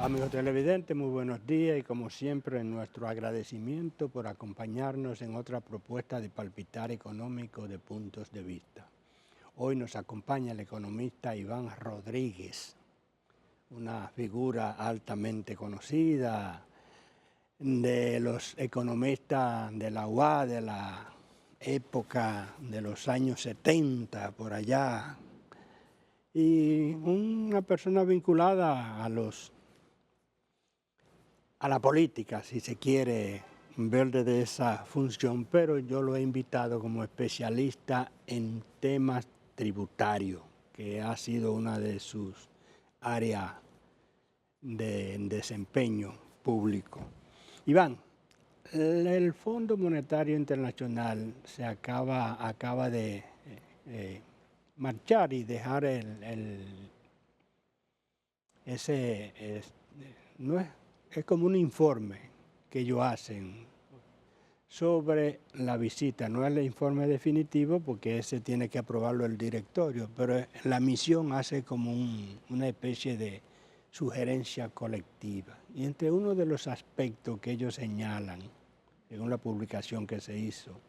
Amigos televidentes, muy buenos días y como siempre nuestro agradecimiento por acompañarnos en otra propuesta de palpitar económico de puntos de vista. Hoy nos acompaña el economista Iván Rodríguez, una figura altamente conocida de los economistas de la UA de la época de los años 70, por allá, y una persona vinculada a la política, si se quiere ver desde esa función, pero yo lo he invitado como especialista en temas tributarios, que ha sido una de sus áreas de desempeño público. Iván, el Fondo Monetario Internacional se acaba de marchar y dejar no es como un informe que ellos hacen sobre la visita. No es el informe definitivo porque ese tiene que aprobarlo el directorio, pero la misión hace como una especie de sugerencia colectiva. Y entre uno de los aspectos que ellos señalan, según la publicación que se hizo,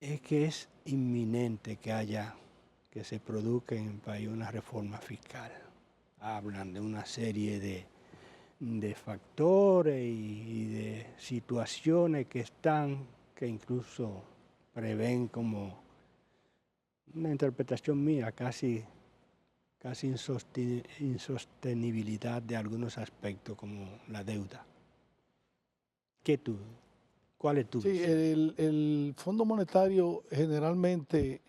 es que es inminente que se produzca en el país una reforma fiscal. Hablan de una serie de factores y de situaciones que incluso prevén como una interpretación mía, casi insostenibilidad de algunos aspectos como la deuda. ¿Cuál es tu Sí, visión? el Fondo Monetario generalmente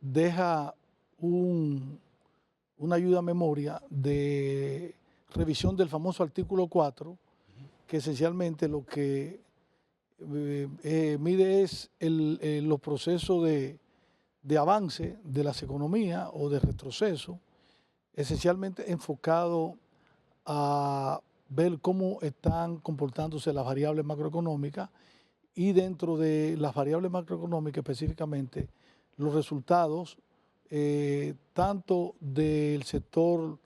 deja una ayuda a memoria de revisión del famoso artículo 4, que esencialmente lo que mide es los procesos de avance de las economías o de retroceso, esencialmente enfocado a ver cómo están comportándose las variables macroeconómicas y dentro de las variables macroeconómicas específicamente los resultados tanto del sector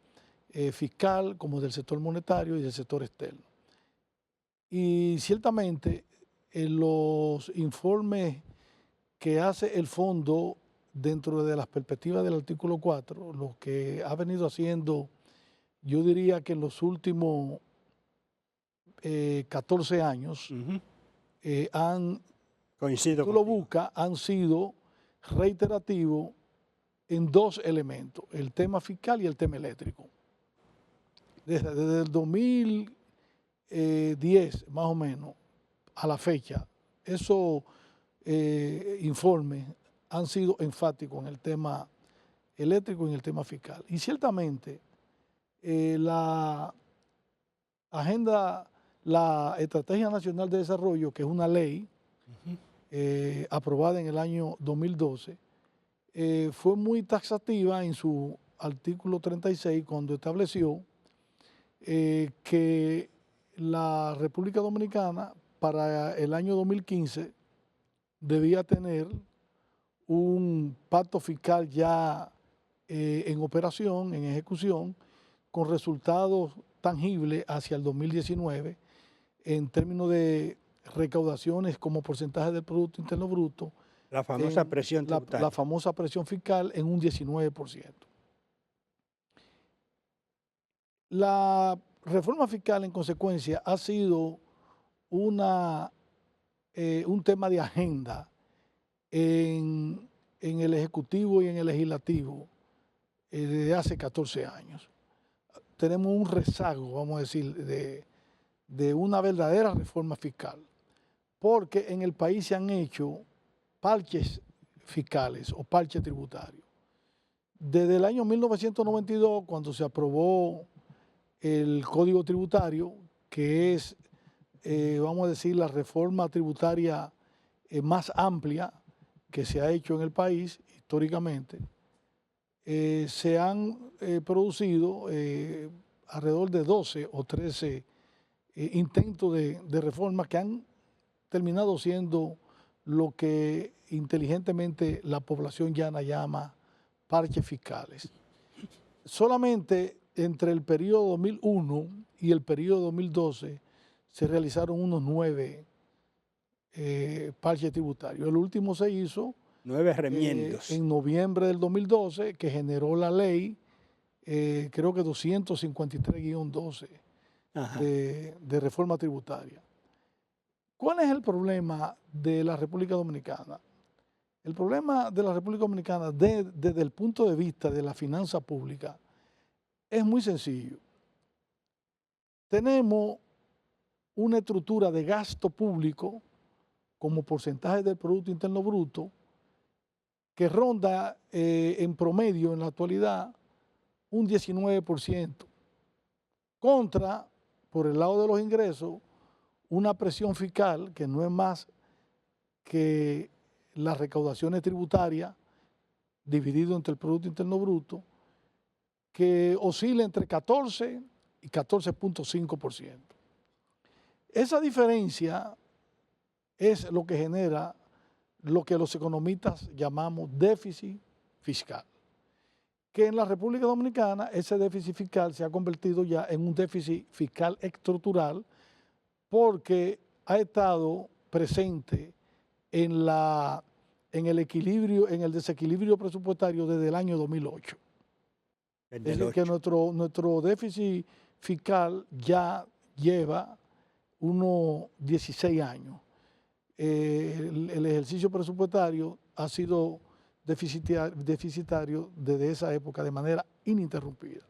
fiscal como del sector monetario y del sector externo. Y ciertamente en los informes que hace el fondo dentro de las perspectivas del artículo 4, lo que ha venido haciendo, yo diría que en los últimos 14 años, Ujú. si Coincido tú lo contigo. buscas, han sido reiterativos en dos elementos, el tema fiscal y el tema eléctrico. Desde el 2010, más o menos, a la fecha, esos informes han sido enfáticos en el tema eléctrico y en el tema fiscal. Y ciertamente, la Estrategia Nacional de Desarrollo, que es una ley aprobada en el año 2012, fue muy taxativa en su artículo 36 cuando estableció que la República Dominicana para el año 2015 debía tener un pacto fiscal ya en operación, en ejecución, con resultados tangibles hacia el 2019 en términos de recaudaciones como porcentaje del Producto Interno Bruto, La famosa en presión la tributaria. famosa presión fiscal en un 19%. La reforma fiscal, en consecuencia, ha sido un tema de agenda en el Ejecutivo y en el Legislativo desde hace 14 años. Tenemos un rezago, vamos a decir, de una verdadera reforma fiscal, porque en el país se han hecho parches fiscales o parches tributarios. Desde el año 1992, cuando se aprobó el Código Tributario, que es, vamos a decir, la reforma tributaria más amplia que se ha hecho en el país históricamente, se han producido alrededor de 12 o 13 intentos de reforma que han terminado siendo lo que inteligentemente la población llana llama parches fiscales. Solamente entre el periodo 2001 y el periodo 2012 se realizaron unos 9 parches tributarios. El último se hizo 9 remiendos. en noviembre del 2012, que generó la ley, creo que 253-12 de reforma tributaria. ¿Cuál es el problema de la República Dominicana? El problema de la República Dominicana desde el punto de vista de la finanza pública es muy sencillo. Tenemos una estructura de gasto público como porcentaje del Producto Interno Bruto que ronda en promedio en la actualidad un 19%, contra, por el lado de los ingresos, una presión fiscal que no es más que las recaudaciones tributarias dividido entre el Producto Interno Bruto, que oscila entre 14 y 14.5%. Esa diferencia es lo que genera lo que los economistas llamamos déficit fiscal, que en la República Dominicana ese déficit fiscal se ha convertido ya en un déficit fiscal estructural porque ha estado presente en el equilibrio, en el desequilibrio presupuestario desde el año 2008. Es decir, que nuestro déficit fiscal ya lleva unos 16 años. El ejercicio presupuestario ha sido deficitario desde esa época de manera ininterrumpida.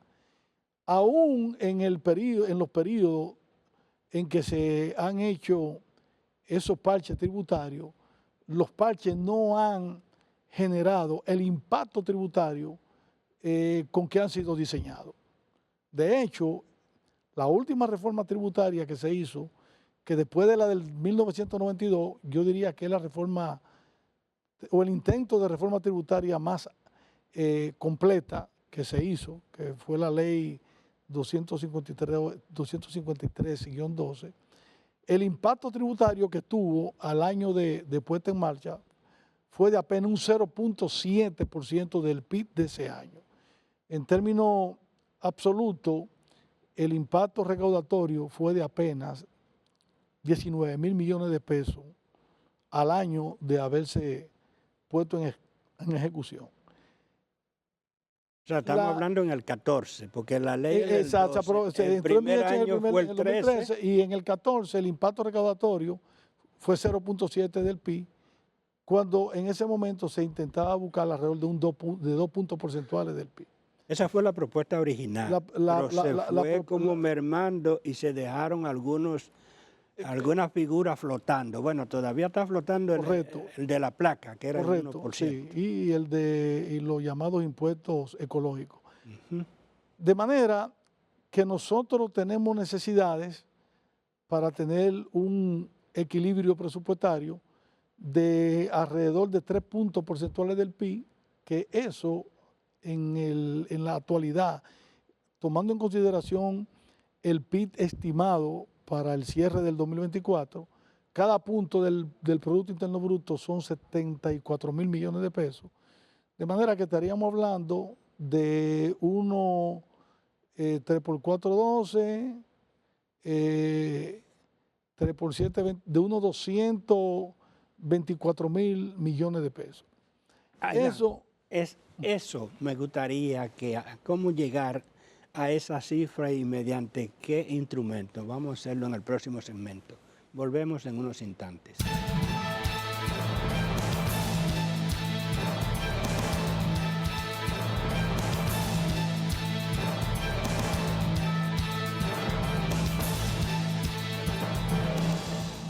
Aún en los periodos en que se han hecho esos parches tributarios, los parches no han generado el impacto tributario con que han sido diseñados. De hecho, la última reforma tributaria que se hizo, que después de la del 1992, yo diría que es la reforma o el intento de reforma tributaria más completa que se hizo, que fue la ley 253-12, el impacto tributario que tuvo al año de puesta en marcha fue de apenas un 0.7% del PIB de ese año. En términos absolutos, el impacto recaudatorio fue de apenas 19,000 millones de pesos al año de haberse puesto en ejecución. O sea, estamos hablando en el 14, porque la ley del exacto, 12, el primer año fue el 13. Y en el 14 el impacto recaudatorio fue 0.7 del PIB, cuando en ese momento se intentaba buscar alrededor de 2 puntos porcentuales del PIB. Esa fue la propuesta original, pero se fue como mermando y se dejaron algunas figuras flotando. Bueno, todavía está flotando el de la placa, que era el 1%. Sí, y los llamados impuestos ecológicos. De manera que nosotros tenemos necesidades para tener un equilibrio presupuestario de alrededor de 3 puntos porcentuales del PIB, que eso en la actualidad, tomando en consideración el PIB estimado para el cierre del 2024, cada punto del Producto Interno Bruto son 74,000 millones de pesos, de manera que estaríamos hablando de 3 por 4, 12, 3 por 7, de unos 224,000 millones de pesos. Eso me gustaría cómo llegar a esa cifra y mediante qué instrumento. Vamos a hacerlo en el próximo segmento. Volvemos en unos instantes.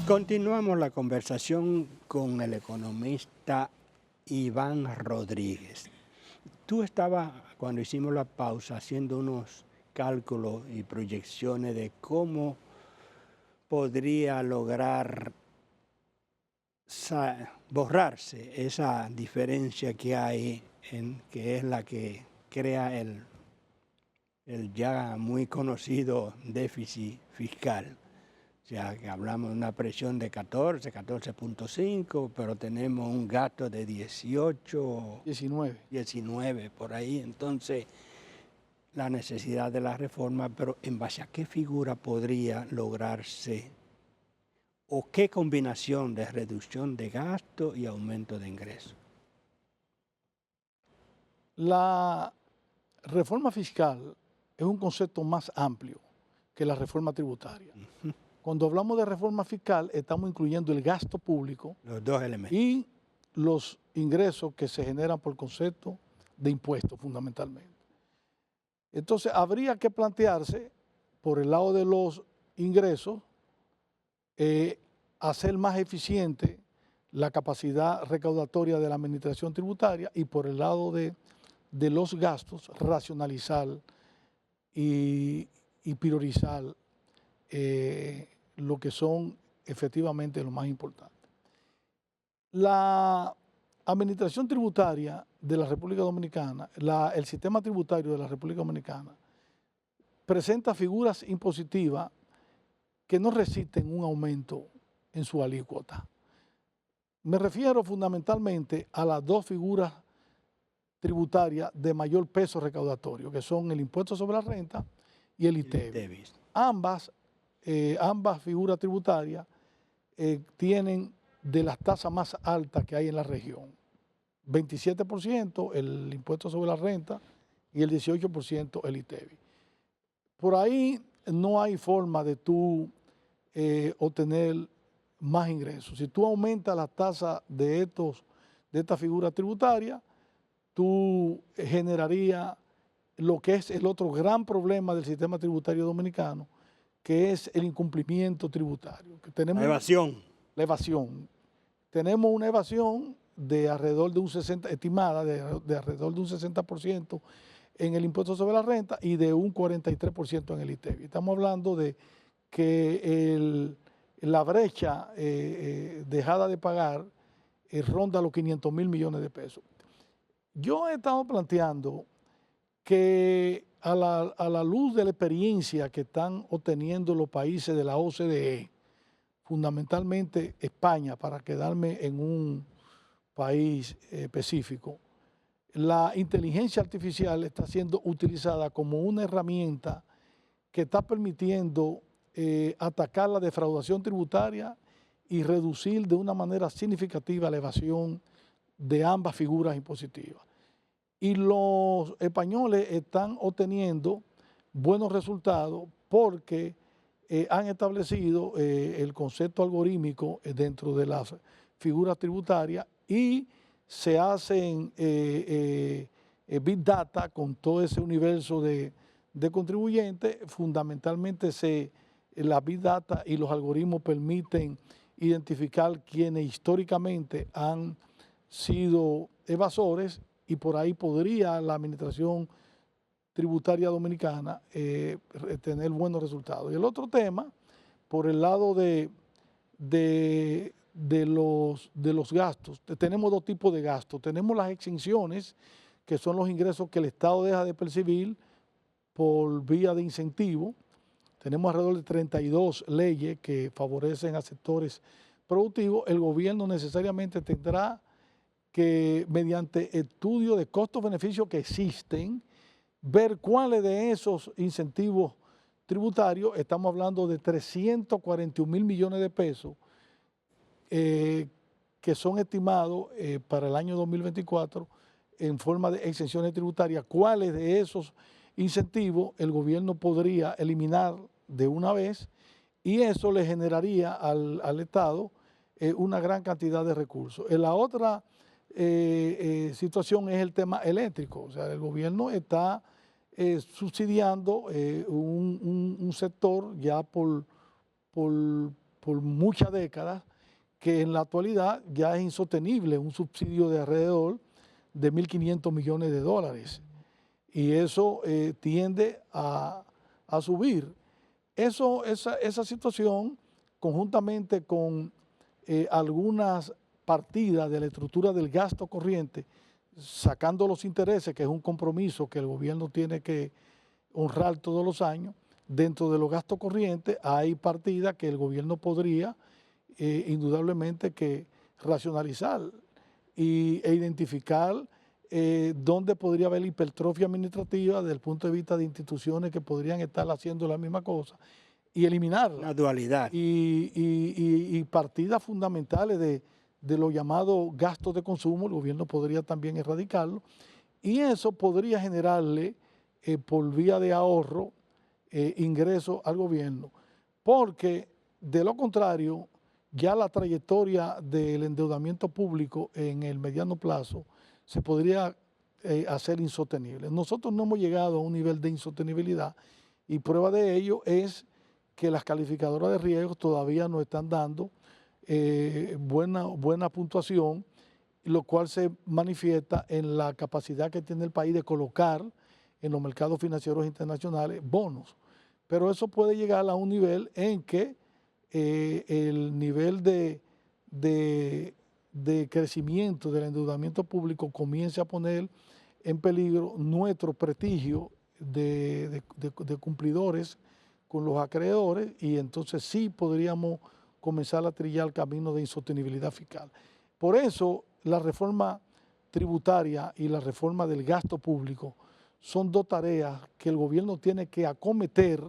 Continuamos la conversación con el economista Iván Rodríguez. Tú estabas, cuando hicimos la pausa, haciendo unos cálculos y proyecciones de cómo podría lograr borrarse esa diferencia que hay, que es la que crea el ya muy conocido déficit fiscal. O sea, que hablamos de una presión de 14.5, pero tenemos un gasto de 19 por ahí. Entonces, la necesidad de la reforma, pero ¿en base a qué figura podría lograrse o qué combinación de reducción de gasto y aumento de ingresos? La reforma fiscal es un concepto más amplio que la reforma tributaria. Cuando hablamos de reforma fiscal, estamos incluyendo el gasto público Los dos elementos. y los ingresos que se generan por concepto de impuestos, fundamentalmente. Entonces, habría que plantearse, por el lado de los ingresos, hacer más eficiente la capacidad recaudatoria de la administración tributaria y por el lado de los gastos, racionalizar y priorizar lo que son efectivamente lo más importante. La administración tributaria de la República Dominicana, el sistema tributario de la República Dominicana, presenta figuras impositivas que no resisten un aumento en su alícuota. Me refiero fundamentalmente a las dos figuras tributarias de mayor peso recaudatorio, que son el impuesto sobre la renta y el ITEVI. Ambas figuras tributarias tienen de las tasas más altas que hay en la región. 27% el impuesto sobre la renta y el 18% el ITEVI. Por ahí no hay forma de tú obtener más ingresos. Si tú aumentas las tasas de esta figura tributaria, tú generarías lo que es el otro gran problema del sistema tributario dominicano, que es el incumplimiento tributario. Que tenemos la evasión. La evasión. Tenemos una evasión de alrededor de un 60%, estimada de alrededor de un 60% en el impuesto sobre la renta y de un 43% en el ITEVI. Estamos hablando de que la brecha dejada de pagar ronda los 500.000 millones de pesos. Yo he estado planteando que a la luz de la experiencia que están obteniendo los países de la OCDE, fundamentalmente España, para quedarme en un país específico, la inteligencia artificial está siendo utilizada como una herramienta que está permitiendo atacar la defraudación tributaria y reducir de una manera significativa la evasión de ambas figuras impositivas. Y los españoles están obteniendo buenos resultados porque han establecido el concepto algorítmico dentro de las figuras tributarias y se hacen Big Data con todo ese universo de contribuyentes. Fundamentalmente la Big Data y los algoritmos permiten identificar quienes históricamente han sido evasores y por ahí podría la administración tributaria dominicana tener buenos resultados. Y el otro tema, por el lado de los gastos, tenemos dos tipos de gastos. Tenemos las exenciones, que son los ingresos que el Estado deja de percibir por vía de incentivo. Tenemos alrededor de 32 leyes que favorecen a sectores productivos. El gobierno necesariamente tendrá que, mediante estudio de costos-beneficios que existen, ver cuáles de esos incentivos tributarios, estamos hablando de 341.000 millones de pesos, que son estimados para el año 2024 en forma de exenciones tributarias, cuáles de esos incentivos el gobierno podría eliminar de una vez y eso le generaría al Estado una gran cantidad de recursos. La otra situación es el tema eléctrico, o sea, el gobierno está subsidiando un sector ya por muchas décadas que en la actualidad ya es insostenible, un subsidio de alrededor de 1.500 millones de dólares y eso tiende a subir. Esa situación, conjuntamente con algunas partidas de la estructura del gasto corriente, sacando los intereses, que es un compromiso que el gobierno tiene que honrar todos los años, dentro de los gastos corrientes hay partidas que el gobierno podría indudablemente que racionalizar e identificar donde podría haber hipertrofia administrativa desde el punto de vista de instituciones que podrían estar haciendo la misma cosa y eliminarla. Una dualidad. Y partidas fundamentales de los llamados gastos de consumo, el gobierno podría también erradicarlo, y eso podría generarle por vía de ahorro ingresos al gobierno, porque de lo contrario, ya la trayectoria del endeudamiento público en el mediano plazo se podría hacer insostenible. Nosotros no hemos llegado a un nivel de insostenibilidad y prueba de ello es que las calificadoras de riesgo todavía no están dando buena puntuación, lo cual se manifiesta en la capacidad que tiene el país de colocar en los mercados financieros internacionales bonos. Pero eso puede llegar a un nivel en que el nivel de crecimiento del endeudamiento público comience a poner en peligro nuestro prestigio de cumplidores con los acreedores, y entonces sí podríamos comenzar a trillar el camino de insostenibilidad fiscal. Por eso la reforma tributaria y la reforma del gasto público son dos tareas que el gobierno tiene que acometer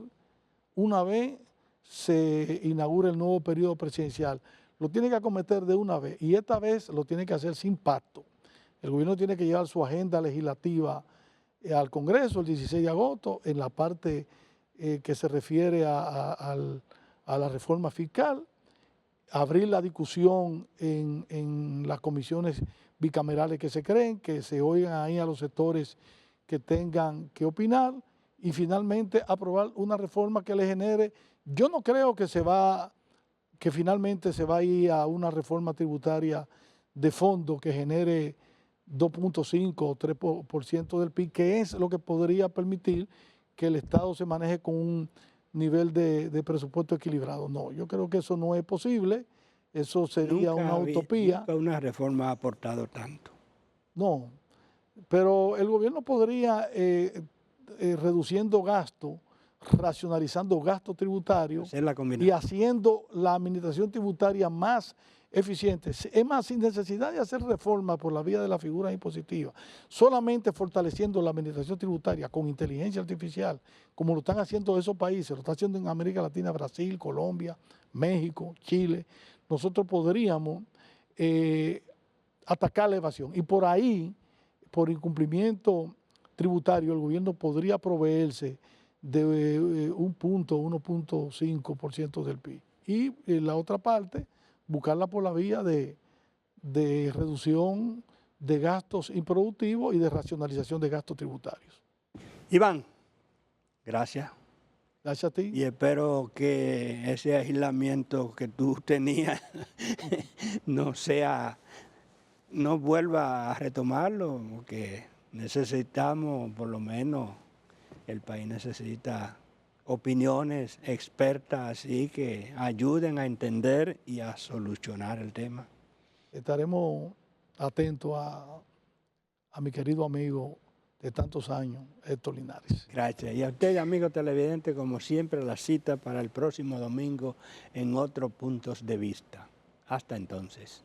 una vez se inaugura el nuevo periodo presidencial. Lo tiene que acometer de una vez, y esta vez lo tiene que hacer sin pacto. El gobierno tiene que llevar su agenda legislativa al Congreso el 16 de agosto en la parte que se refiere a la reforma fiscal, abrir la discusión en las comisiones bicamerales que se creen, que se oigan ahí a los sectores que tengan que opinar, y finalmente aprobar una reforma que le genere. Yo no creo que finalmente se va a ir a una reforma tributaria de fondo que genere 2.5 o 3% del PIB, que es lo que podría permitir que el Estado se maneje con un nivel de presupuesto equilibrado. No, yo creo que eso no es posible, eso sería una utopía. Nunca una reforma ha aportado tanto. No, pero el gobierno podría, reduciendo gastos, racionalizando gastos tributarios y haciendo la administración tributaria más eficiente. Es más, sin necesidad de hacer reformas por la vía de la figura impositiva, solamente fortaleciendo la administración tributaria con inteligencia artificial, como lo están haciendo esos países, lo está haciendo en América Latina, Brasil, Colombia, México, Chile. Nosotros podríamos atacar la evasión, y por ahí, por incumplimiento tributario, el gobierno podría proveerse de 1.5% del PIB. Y la otra parte, buscarla por la vía de reducción de gastos improductivos y de racionalización de gastos tributarios. Iván, gracias. Gracias a ti. Y espero que ese aislamiento que tú tenías no vuelva a retomarlo, porque necesitamos, por lo menos, el país necesita opiniones expertas y que ayuden a entender y a solucionar el tema. Estaremos atentos a mi querido amigo de tantos años, Héctor Linares. Gracias. Y a usted, amigo televidente, como siempre, la cita para el próximo domingo en otros puntos de vista. Hasta entonces.